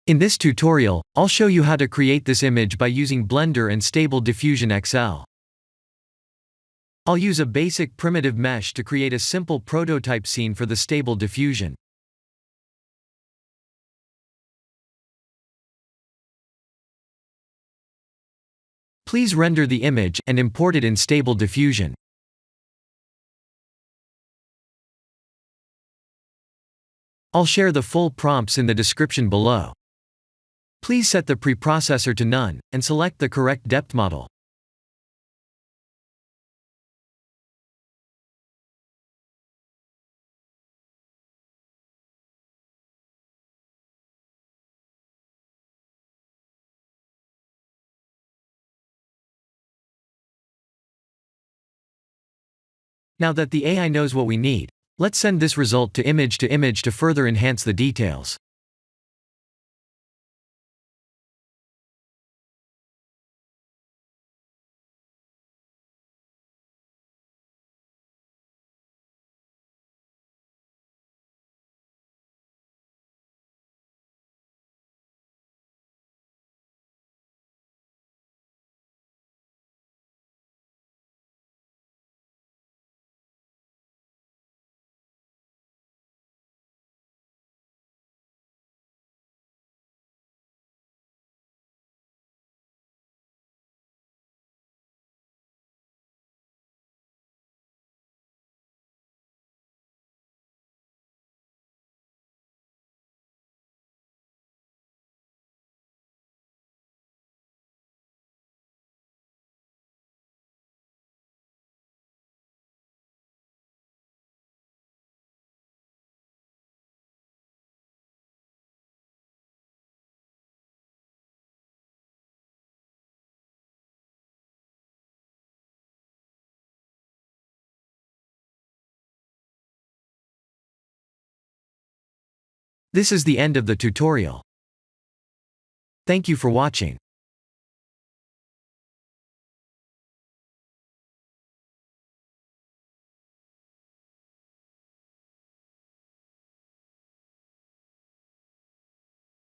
In this tutorial, I'll show you how to create this image by using Blender and Stable Diffusion XL. I'll use a basic primitive mesh to create a simple prototype scene for the Stable Diffusion. Please render the image and import it in Stable Diffusion. I'll share the full prompts in the description below. Please set the preprocessor to none, and select the correct depth model. Now that the AI knows what we need, let's send this result to image to further enhance the details. This is the end of the tutorial. Thank you for watching.